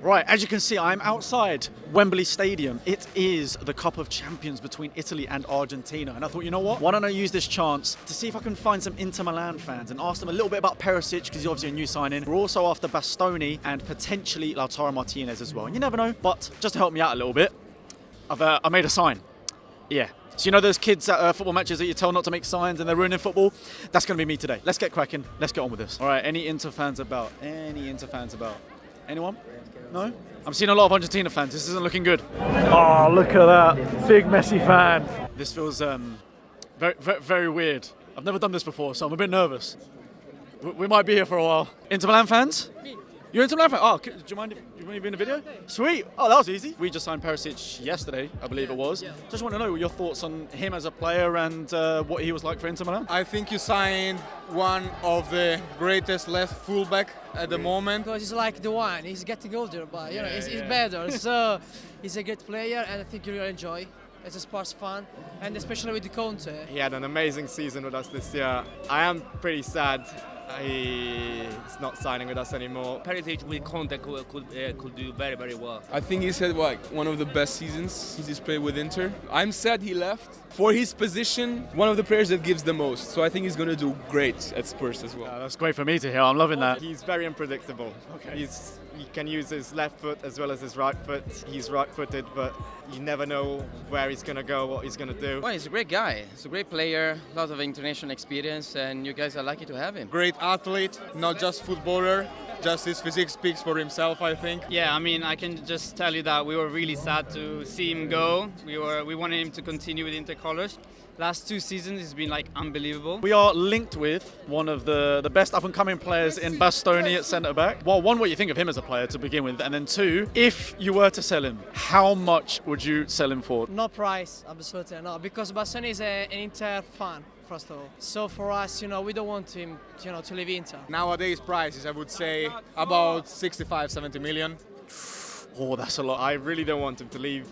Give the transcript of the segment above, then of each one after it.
Right, as you can see, I'm outside Wembley Stadium. It is the Cup of Champions between Italy and Argentina. And I thought, you know what? Why don't I use this chance to see if I can find some Inter Milan fans and ask them a little bit about Perisic, because he's obviously a new signing. We're also after Bastoni and potentially Lautaro Martinez as well. And you never know, but just to help me out a little bit, I made a sign. Yeah. So you know those kids at football matches that you tell not to make signs and they're ruining football? That's going to be me today. Let's get cracking. Let's get on with this. All right, any Inter fans about? Anyone? No? I'm seeing a lot of Argentina fans. This isn't looking good. Oh, look at that. Big Messi fan. This feels very, very weird. I've never done this before, so I'm a bit nervous. We might be here for a while. Inter Milan fans? Me. You're Inter Milan fan? Oh, do you mind if you want to be in the video? Sweet. Oh, that was easy. We just signed Perišić yesterday, I believe it was. Yeah. Just want to know your thoughts on him as a player and what he was like for Inter Milan. I think you signed one of the greatest left fullback at the moment. Because he's like the one. He's getting older, but you know, he's better. So he's a great player, and I think you will enjoy as a Spurs fan, and especially with the Conte. He had an amazing season with us this year. I am pretty sad he's not signing with us anymore. Perisic with Conte could do very, very well. I think he's had one of the best seasons since he's played with Inter. I'm sad he left. For his position, one of the players that gives the most. So I think he's going to do great at Spurs as well. That's great for me to hear. I'm loving that. He's very unpredictable. Okay. He can use his left foot as well as his right foot. He's right-footed, but you never know where he's going to go, what he's going to do. Well, he's a great guy. He's a great player, a lot of international experience, and you guys are lucky to have him. Great athlete, not just footballer. Just his physique speaks for himself, I think. Yeah, I mean, I can just tell you that we were really sad to see him go. We wanted him to continue with Inter colours. Last 2 seasons, it's been like unbelievable. We are linked with one of the best up-and-coming players in Bastoni at centre-back. Well, one, what you think of him as a player to begin with, and then 2, if you were to sell him, how much would you sell him for? No price, absolutely not, because Bastoni is an Inter fan. First of all. So for us, we don't want him, to leave Inter. Nowadays prices, I would say about 65, 70 million. Oh, that's a lot. I really don't want him to leave,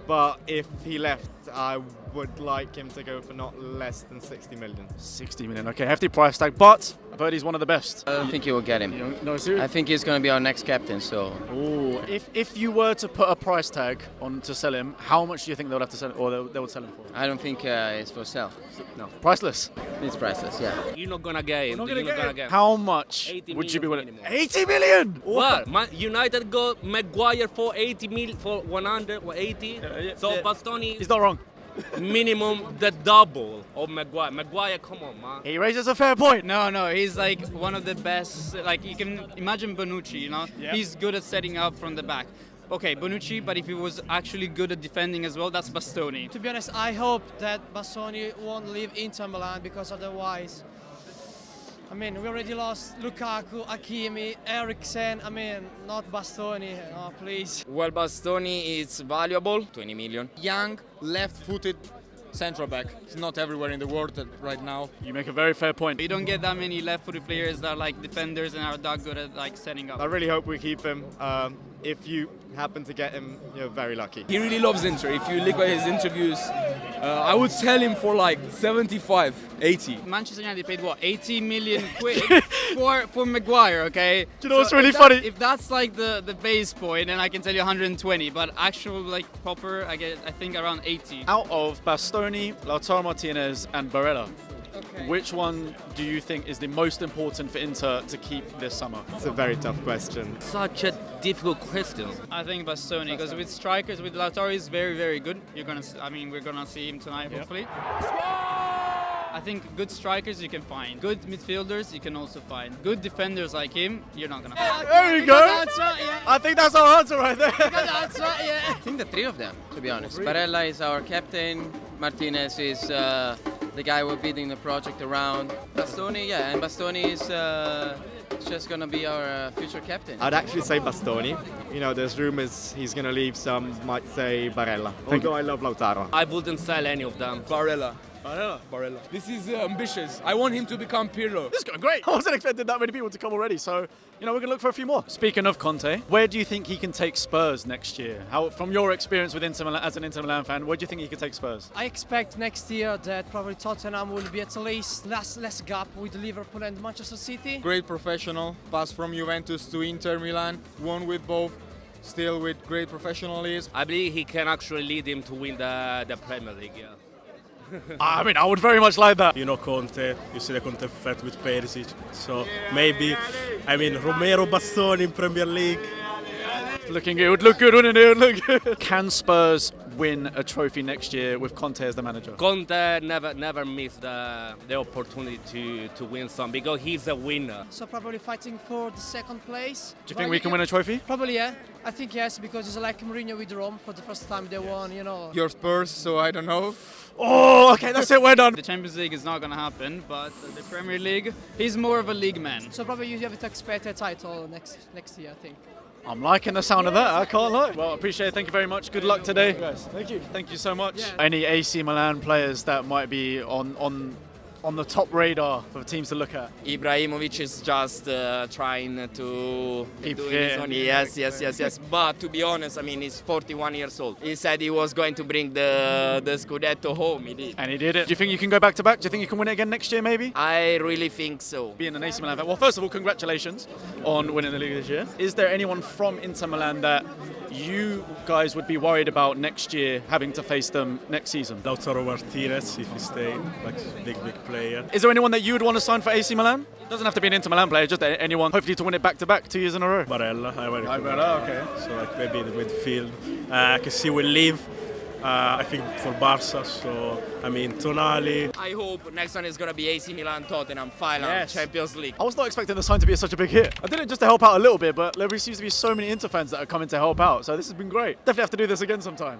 but if he left, I would like him to go for not less than 60 million. 60 million, okay, hefty price tag, but I've heard he's one of the best. I don't think you will get him. No, seriously? I think he's going to be our next captain, so... Ooh. If you were to put a price tag on to sell him, how much do you think they would have to sell, or they would sell him for? I don't think it's for sale. No. Priceless? It's priceless, yeah. You're not going to get him. You're not going to get him. How much would you be willing? Minimum. 80 million! What? United got Maguire for 80 million, for 100 or 80. So Bastoni... He's not wrong. Minimum the double of Maguire. Maguire, come on, man. He raises a fair point. No, he's like one of the best. Like, you can imagine Bonucci, Yep. He's good at setting up from the back. Okay, Bonucci, but if he was actually good at defending as well, that's Bastoni. To be honest, I hope that Bastoni won't leave Inter Milan, because otherwise, we already lost Lukaku, Hakimi, Eriksen. Not Bastoni, no, please. Well, Bastoni is valuable, 20 million. Young, left-footed central back. It's not everywhere in the world right now. You make a very fair point. You don't get that many left-footed players that are like defenders and are that good at like setting up. I really hope we keep him. If you happen to get him, you're very lucky. He really loves Inter. If you look at his interviews, I would sell him for like 75, 80. Manchester United paid what, 80 million quid for Maguire, okay? Do you know what's really funny? If that's like the base point, then I can tell you 120, but actual like proper, I think around 80. Out of Bastoni, Lautaro Martinez and Barella, Okay. which one do you think is the most important for Inter to keep this summer? It's a very tough question. Such a difficult question. I think Bastoni, because with strikers, with Lautaro, is very, very good. We're gonna see him tonight, hopefully. I think good strikers you can find. Good midfielders you can also find. Good defenders like him, you're not gonna find. There we go. I think that's our answer right there. I think the 3 of them, to be honest. Barella is our captain. Martinez is the guy we're building the project around. Bastoni, and Bastoni is just going to be our future captain. I'd actually say Bastoni. There's rumours he's going to leave. Some might say Barella. Although I love Lautaro. I wouldn't sell any of them. Barella. This is ambitious. I want him to become Pirlo. This is going great. I wasn't expecting that many people to come already, so we're going to look for a few more. Speaking of Conte, where do you think he can take Spurs next year? From your experience with Inter Milan, as an Inter Milan fan, where do you think he could take Spurs? I expect next year that probably Tottenham will be at least less gap with Liverpool and Manchester City. Great professional, passed from Juventus to Inter Milan, won with both. still with great professionalism. I believe he can actually lead him to win the Premier League. Yeah. I mean, I would very much like that. You know Conte, you see the Conte effect with Perisic. So maybe, I mean, Romero Bastoni in Premier League. Looking good. It would look good, wouldn't it? It would look good. Can Spurs win a trophy next year with Conte as the manager? Conte never missed the opportunity to win some because he's a winner. So probably fighting for the second place. Do you think we can win a trophy? Probably, yeah. I think yes, because it's like Mourinho with Rome for the first time they won, you know. Your Spurs, so I don't know. Oh, okay, that's it. We're done. The Champions League is not going to happen, but the Premier League, he's more of a league man. So probably you have to expect a title next year, I think. I'm liking the sound of that. I can't lie. Well, appreciate it. Thank you very much. Good luck today. Thank you. Thank you so much. Yeah. Any AC Milan players that might be on the top radar for teams to look at? Ibrahimovic is just trying to Keep do fit. his own. Yes. But to be honest, I mean, he's 41 years old. He said he was going to bring the Scudetto home. He did. And he did it. Do you think you can go back to back? Do you think you can win it again next year, maybe? I really think so. Being an AC Milan fan. Well, first of all, congratulations on winning the league this year. Is there anyone from Inter Milan that you guys would be worried about next year having to face them next season? Lautaro Martinez, if he stay, like big player. Is there anyone that you would want to sign for AC Milan? Doesn't have to be an Inter Milan player, just anyone. Hopefully to win it back to back 2 years in a row. Barella, okay. So like maybe in the midfield. I can see will leave. I think for Barca. So I mean Tonali. I hope next one is going to be AC Milan Tottenham final Champions League. I was not expecting the sign to be such a big hit. I did it just to help out a little bit, but there seems to be so many Inter fans that are coming to help out. So this has been great. Definitely have to do this again sometime.